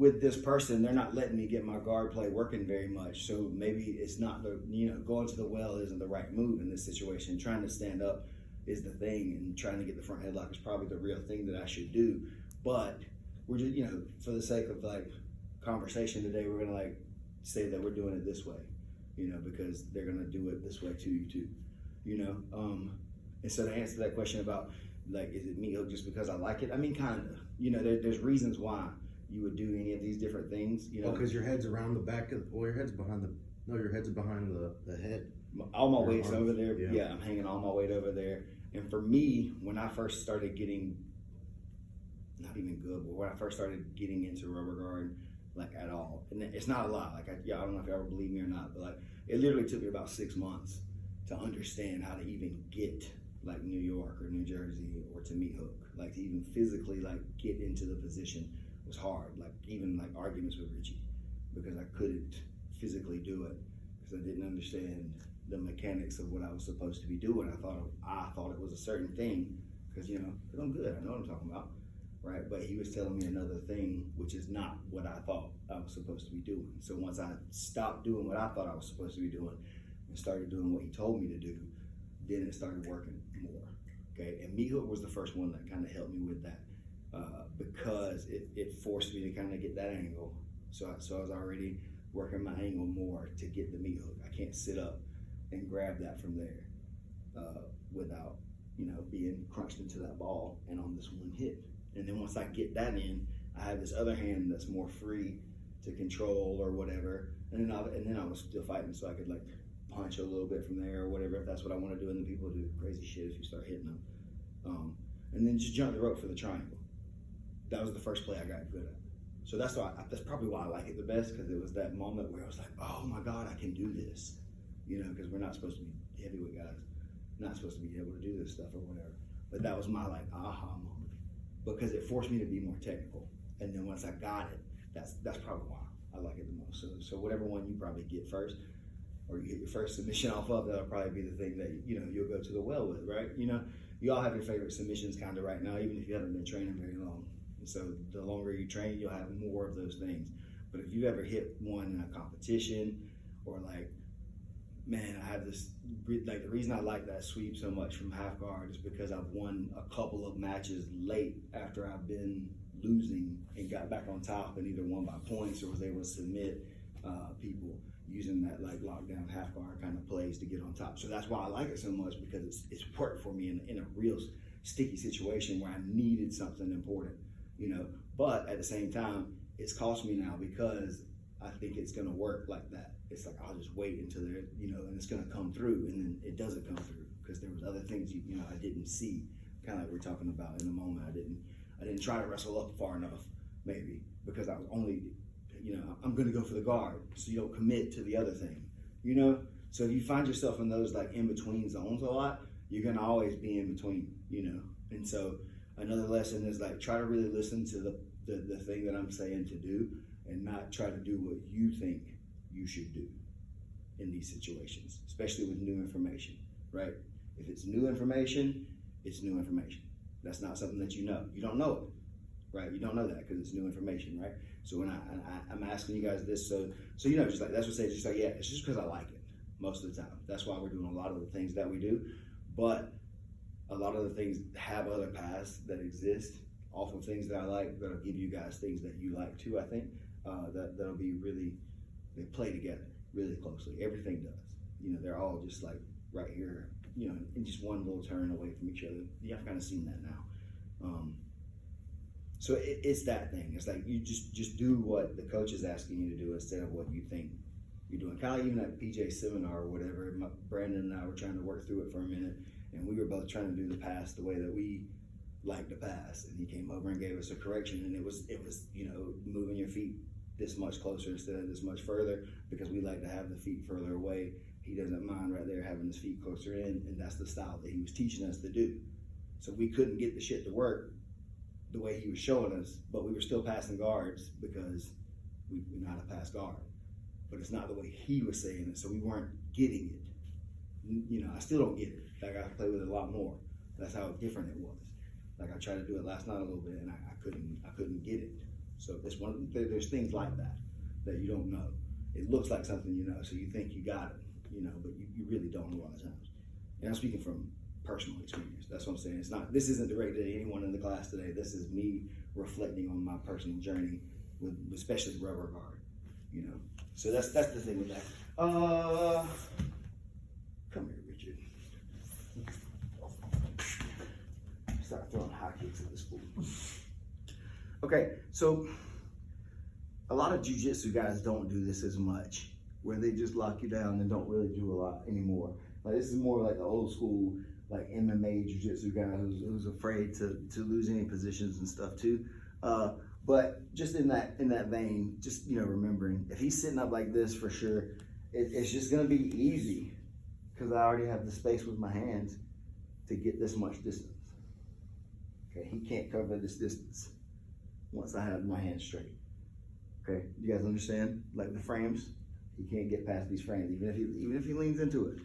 with this person, they're not letting me get my guard play working very much. So maybe it's not going to the well isn't the right move in this situation. Trying to stand up is the thing, and trying to get the front headlock is probably the real thing that I should do. But we're just, for the sake of like conversation today, we're gonna like say that we're doing it this way, because they're gonna do it this way to you too, And so to answer that question about like, is it Meathook just because I like it? I mean, kind of. There's reasons why you would do any of these different things. Because your head's around the back of, your head's behind your head's behind the head. All my weight's over there. Yeah, I'm hanging all my weight over there. And for me, when I first started getting, not even good, but when I first started getting into rubber guard, like at all, and it's not a lot. Like I don't know if you ever believe me or not, but like it literally took me about 6 months to understand how to even get like New York or New Jersey or to Meathook, like to even physically like get into the position was hard. Like even like arguments with Richie, because I couldn't physically do it because I didn't understand the mechanics of what I was supposed to be doing. I thought it was a certain thing because I'm good. I know what I'm talking about, right? But he was telling me another thing, which is not what I thought I was supposed to be doing. So once I stopped doing what I thought I was supposed to be doing and started doing what he told me to do, then it started working more. Okay, and Meathook was the first one that kind of helped me with that because it forced me to kind of get that angle. So I was already working my angle more to get the Meathook. I can't sit up and grab that from there without being crunched into that ball and on this one hit. And then once I get that in, I have this other hand that's more free to control or whatever. And then I was still fighting, so I could like punch a little bit from there or whatever if that's what I want to do. And then people do crazy shit if you start hitting them. And then just jump the rope for the triangle. That was the first play I got good at. So that's probably why I like it the best, because it was that moment where I was like, oh my God, I can do this. Because we're not supposed to be heavyweight guys, not supposed to be able to do this stuff or whatever. But that was my like aha moment, because it forced me to be more technical. And then once I got it, that's probably why I like it the most. So whatever one you probably get first, or you get your first submission off of, that'll probably be the thing that you'll go to the well with, right? You all have your favorite submissions kind of right now, even if you haven't been training very long. And so the longer you train, you'll have more of those things. But if you ever hit one in a competition, or like, man, I have this, like the reason I like that sweep so much from half guard is because I've won a couple of matches late after I've been losing and got back on top and either won by points or was able to submit people using that like lockdown half guard kind of plays to get on top. So that's why I like it so much, because it's worked for me in a real sticky situation where I needed something important, but at the same time, it's cost me now because I think it's gonna work like that. It's like, I'll just wait until they're, and it's gonna come through, and then it doesn't come through because there was other things, I didn't see, kind of like we're talking about in the moment. I didn't try to wrestle up far enough, maybe, because I was only, I'm gonna go for the guard, so you don't commit to the other thing, So if you find yourself in those like in-between zones a lot, you're gonna always be in between, And so another lesson is like, try to really listen to the thing that I'm saying to do, and not try to do what you think you should do in these situations, especially with new information, right? If it's new information, it's new information. That's not something that you don't know it, right? You don't know that because it's new information, right? So when I'm asking you guys this, so just like, that's what I say, just like, yeah, it's just because I like it most of the time. That's why we're doing a lot of the things that we do, but a lot of the things have other paths that exist off of things that I like, that'll give you guys things that you like too, I think. That'll be really, they play together really closely. Everything does. They're all just like right here, in just one little turn away from each other. Yeah, I've kind of seen that now. So it's that thing. It's like, you just do what the coach is asking you to do instead of what you think you're doing. Kind of even at PJ seminar or whatever, Brandon and I were trying to work through it for a minute, and we were both trying to do the pass the way that we like to pass, and he came over and gave us a correction, and it was moving your feet this much closer instead of this much further, because we like to have the feet further away. He doesn't mind right there having his feet closer in, and that's the style that he was teaching us to do. So we couldn't get the shit to work the way he was showing us, but we were still passing guards because we know how to pass guard. But it's not the way he was saying it, so we weren't getting it. I still don't get it. Like, I play with it a lot more. That's how different it was. Like, I tried to do it last night a little bit, and I couldn't get it. So there's things like that you don't know. It looks like something you know, so you think you got it, but you really don't a lot of times. And I'm speaking from personal experience. That's what I'm saying. This isn't directed at anyone in the class today. This is me reflecting on my personal journey with especially rubber guard, So that's the thing with that. Come here, Richard. Start throwing high kicks at this fool. Okay, so a lot of jiu-jitsu guys don't do this as much, where they just lock you down and don't really do a lot anymore. Like this is more like the old school, like MMA jiu-jitsu guy who's afraid to lose any positions and stuff too. But just in that vein, just remembering if he's sitting up like this, for sure, it's just gonna be easy because I already have the space with my hands to get this much distance. Okay, he can't cover this distance once I have my hands straight. Okay, you guys understand? Like the frames, he can't get past these frames. Even if he leans into it,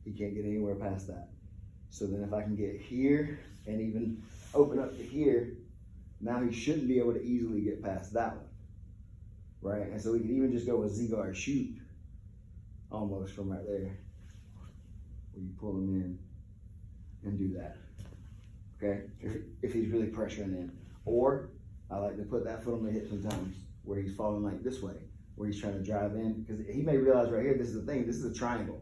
he can't get anywhere past that. So then if I can get here and even open up to here, now he shouldn't be able to easily get past that one, right? And so we can even just go with Z-guard shoot, almost from right there, where you pull him in and do that, okay? If he's really pressuring in. Or I like to put that foot on the hip sometimes, where he's falling like this way, where he's trying to drive in, because he may realize right here, this is the thing, this is a triangle,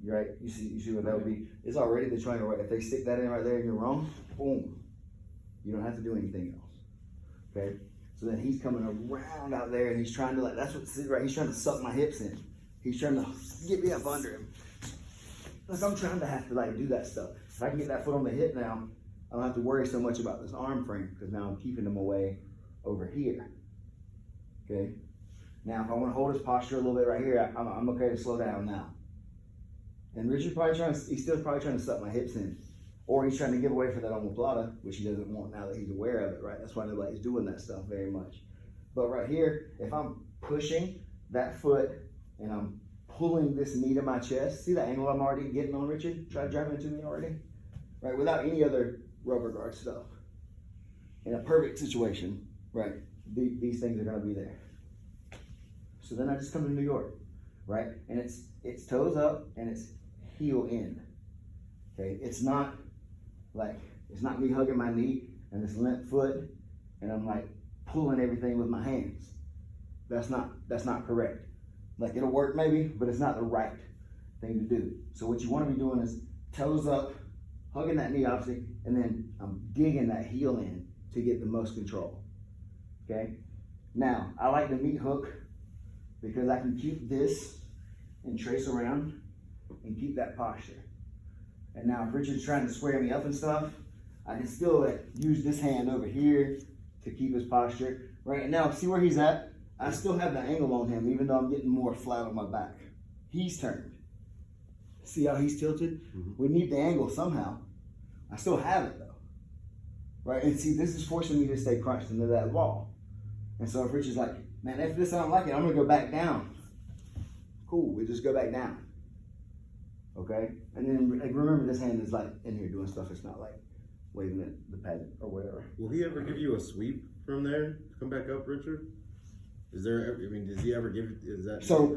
right? You see what that would be? It's already the triangle, right? If they stick that in right there and you're wrong, boom. You don't have to do anything else, okay? So then he's coming around out there and he's trying to he's trying to suck my hips in. He's trying to get me up under him. Like I'm trying to have to do that stuff. If I can get that foot on the hip now, I don't have to worry so much about this arm frame because now I'm keeping him away over here. Okay. Now, if I want to hold his posture a little bit right here, I'm okay to slow down now. And Richard's he's still probably trying to suck my hips in, or he's trying to give away for that omoplata, which he doesn't want now that he's aware of it, right? That's why nobody's doing that stuff very much. But right here, if I'm pushing that foot and I'm pulling this knee to my chest, see the angle I'm already getting on Richard? Try driving into me already, right? Without any other rubber guard stuff. In a perfect situation, right? These things are gonna be there. So then I just come to New York, right? And it's toes up and it's heel in. Okay, it's not me hugging my knee and this limp foot and I'm like pulling everything with my hands. That's not correct. Like it'll work maybe, but it's not the right thing to do. So what you want to be doing is toes up, hugging that knee obviously, and then I'm digging that heel in to get the most control. Okay? Now, I like the Meathook because I can keep this and trace around and keep that posture. And now if Richard's trying to square me up and stuff, I can still use this hand over here to keep his posture. Right now, see where he's at? I still have the angle on him even though I'm getting more flat on my back. He's turned. See how he's tilted? Mm-hmm. We need the angle somehow. I still have it though. Right, and see this is forcing me to stay crunched into that wall. And so if Richard's like, man, if this I don't like it, I'm gonna go back down. Cool, we just go back down. Okay? And then remember this hand is like in here doing stuff, it's not like waving at the pad or whatever. Will he ever give you a sweep from there to come back up, Richard? Is there, does he ever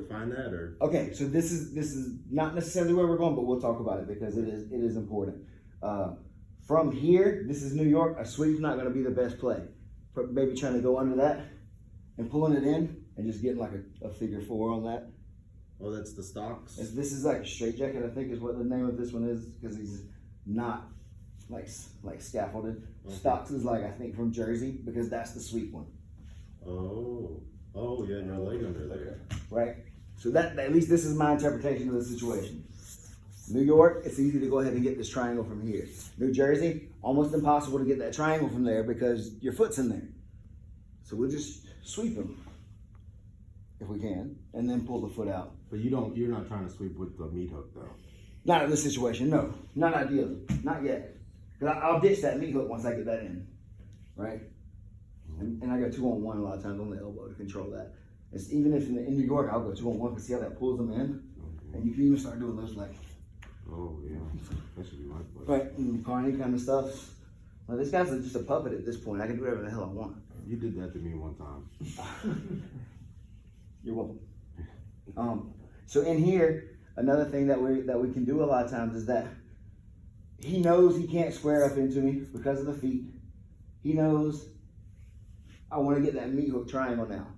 find that or? Okay, so this is not necessarily where we're going, but we'll talk about it because it is important. From here, this is New York, a sweep's not gonna be the best play. Maybe trying to go under that and pulling it in and just getting like a figure four on that. Oh, that's the stocks? This is like a straight jacket, I think is what the name of this one is, because he's not like scaffolded. Okay. Stocks is like, I think from Jersey, because that's the sweep one. Oh, yeah, no leg under there. Right? So that at least this is my interpretation of the situation. New York, it's easy to go ahead and get this triangle from here. New Jersey, almost impossible to get that triangle from there because your foot's in there. So we'll just sweep them if we can, and then pull the foot out. But you're not trying to sweep with the Meathook though? Not in this situation, no. Not ideally, not yet. Because I'll ditch that Meathook once I get that in, right? And I go 2-on-1 a lot of times on the elbow to control that. It's even if in New York, I'll go 2-on-1 because see how that pulls them in? Okay. And you can even start doing those like. Oh yeah, that should be my play. Right, and carny kind of stuff. Well, this guy's just a puppet at this point. I can do whatever the hell I want. You did that to me one time. You're welcome. So in here, another thing that we can do a lot of times is that he knows he can't square up into me because of the feet. He knows I want to get that meat hook triangle now.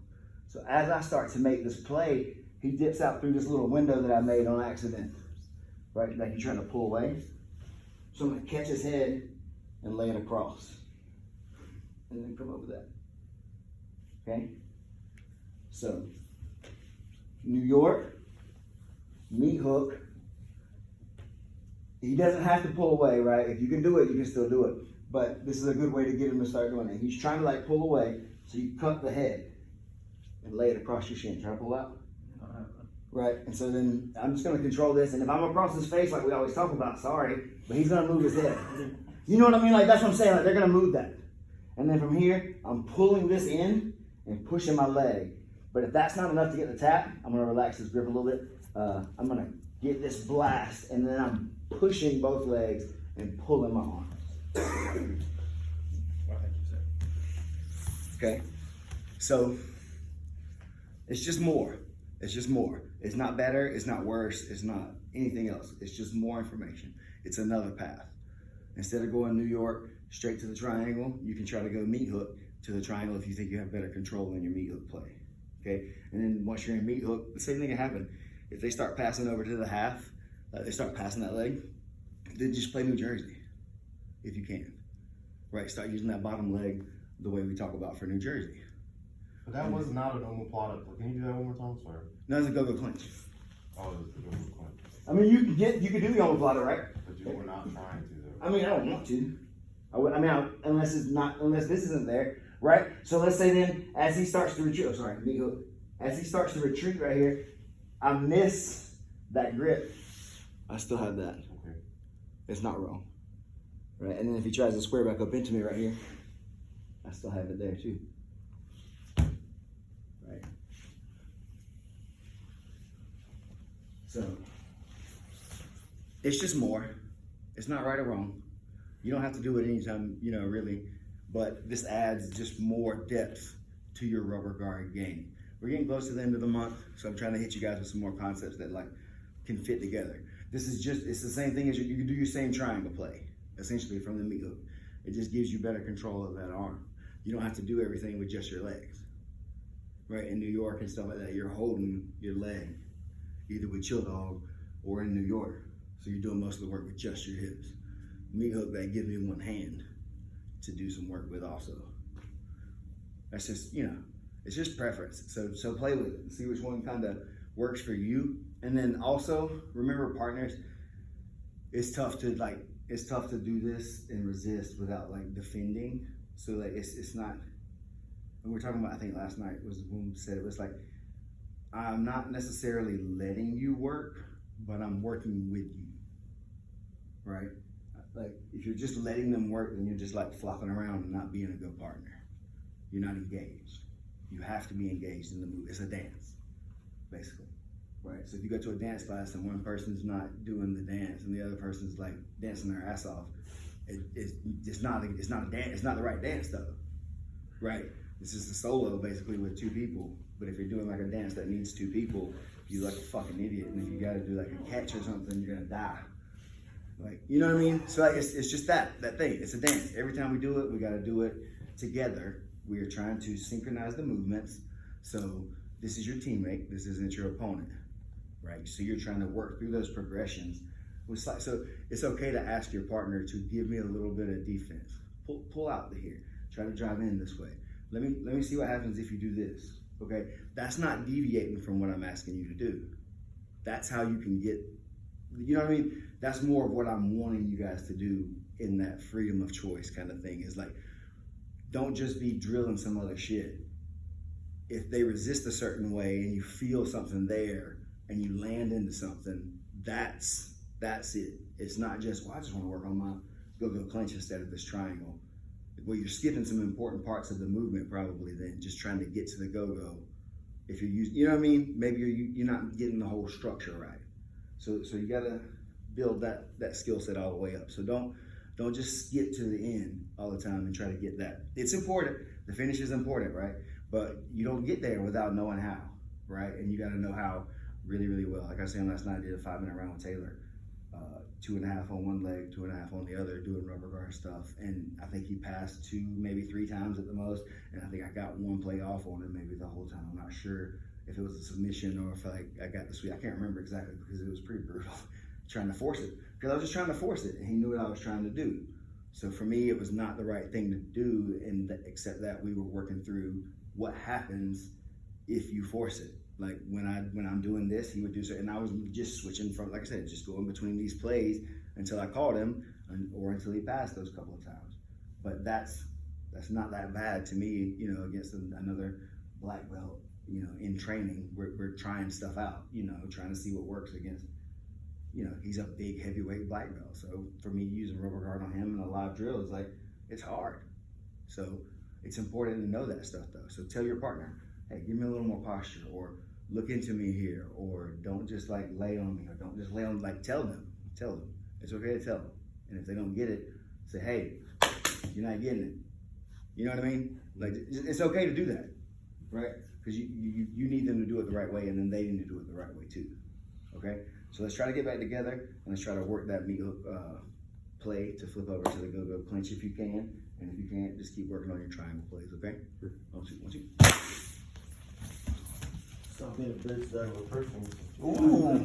So as I start to make this play, he dips out through this little window that I made on accident. Right, like he's trying to pull away. So I'm gonna catch his head and lay it across. And then come over that. Okay? So, New York, meat hook. He doesn't have to pull away, right? If you can do it, you can still do it. But this is a good way to get him to start doing it. He's trying to like pull away, so you cut the head and lay it across your shin. Try to pull out. Right, and so then I'm just gonna control this, and if I'm across his face like we always talk about, sorry, but he's gonna move his head. You know what I mean? Like that's what I'm saying, like they're gonna move that. And then from here, I'm pulling this in and pushing my leg. But if that's not enough to get the tap, I'm gonna relax his grip a little bit. I'm gonna get this blast, and then I'm pushing both legs and pulling my arms. Okay, so it's just more. It's just more. It's not better, it's not worse, it's not anything else. It's just more information. It's another path. Instead of going New York straight to the triangle, you can try to go meat hook to the triangle if you think you have better control in your meat hook play. Okay? And then once you're in meat hook, the same thing can happen. If they start passing over to the half, they start passing that leg, then just play New Jersey if you can. Right? Start using that bottom leg the way we talk about for New Jersey. But that was not an omoplata. Can you do that one more time? Sorry. No, it's a GoGo Clinch. Oh, it's a GoGo Clinch. I mean, you could do the omoplata, right? But you were not trying to, though. I mean, I don't want to. Unless this isn't there, right? So let's say then, as he starts to retreat, as he starts to retreat right here, I miss that grip. I still have that. Okay. It's not wrong, right? And then if he tries to square back up into me right here, I still have it there too. Right. So it's just more. It's not right or wrong. You don't have to do it anytime, really. But this adds just more depth to your rubber guard game. We're getting close to the end of the month, so I'm trying to hit you guys with some more concepts that can fit together. It's the same thing as you can do your same triangle play, essentially from the meat hook. It just gives you better control of that arm. You don't have to do everything with just your legs. Right, in New York and stuff like that, you're holding your leg, either with chill dog or in New York. So you're doing most of the work with just your hips. Meat hook, that gives me one hand to do some work with also. That's just, it's just preference. So play with it, see which one kind of works for you. And then also, remember partners, it's tough to do this and resist without defending. So it's not, and we were talking about, I think last night was when we said it was like, I'm not necessarily letting you work, but I'm working with you, right? Like if you're just letting them work, then you're just flopping around and not being a good partner. You're not engaged. You have to be engaged in the move. It's a dance, basically, right? So if you go to a dance class and one person's not doing the dance and the other person's dancing their ass off, it's not a dance. It's not the right dance though, right? This is a solo basically with two people. But if you're doing a dance that needs two people, you're like a fucking idiot. And if you got to do a catch or something, you're gonna die. You know what I mean? So it's just that thing. It's a dance. Every time we do it, we got to do it together. We are trying to synchronize the movements. So this is your teammate. This isn't your opponent, right? So you're trying to work through those progressions. So it's okay to ask your partner to give me a little bit of defense. Pull out to here. Try to drive in this way. Let me see what happens if you do this. Okay? That's not deviating from what I'm asking you to do. That's how you can get, you know what I mean? That's more of what I'm wanting you guys to do in that freedom of choice kind of thing. Is don't just be drilling some other shit. If they resist a certain way and you feel something there and you land into something, that's it. It's not just, I just want to work on my GoGo Clinch instead of this triangle. Well, you're skipping some important parts of the movement probably then, just trying to get to the go-go. If you're using, you know what I mean? Maybe you're not getting the whole structure right. So you gotta build that skill set all the way up. So don't just skip to the end all the time and try to get that. It's important, The finish is important, right? But you don't get there without knowing how, right? And you got to know how really, really well. Like I was saying last night, I did a 5-minute round with Taylor. 2.5 on one leg, 2.5 on the other, doing rubber guard stuff. And I think he passed 2, maybe 3 times at the most. And I think I got 1 play off on him maybe the whole time. I'm not sure if it was a submission or if I got the sweep. I can't remember exactly because it was pretty brutal trying to force it. Because I was just trying to force it and he knew what I was trying to do. So for me, it was not the right thing to do, except that we were working through what happens if you force it. Like when I'm doing this, he would do so, and I was just switching from, like I said, just going between these plays until I caught him, or until he passed those couple of times. But that's not that bad to me, you know, against another black belt, you know, in training. We're trying stuff out, you know, trying to see what works against, you know, he's a big heavyweight black belt. So for me, using rubber guard on him in a live drill is like, it's hard. So it's important to know that stuff though. So tell your partner, hey, give me a little more posture, or look into me here, or don't just like lay on me, or don't just lay on, like tell them. It's okay to tell them. And if they don't get it, say, hey, you're not getting it. You know what I mean? Like, it's okay to do that, right? Because you need them to do it the right way, and then they need to do it the right way too, okay? So let's try to get back together, and let's try to work that Meathook play to flip over to the GoGo Clinch if you can, and if you can't, just keep working on your triangle plays, okay? 1, 2, 1, 2. Stop being a bitch that of a person. Ooh!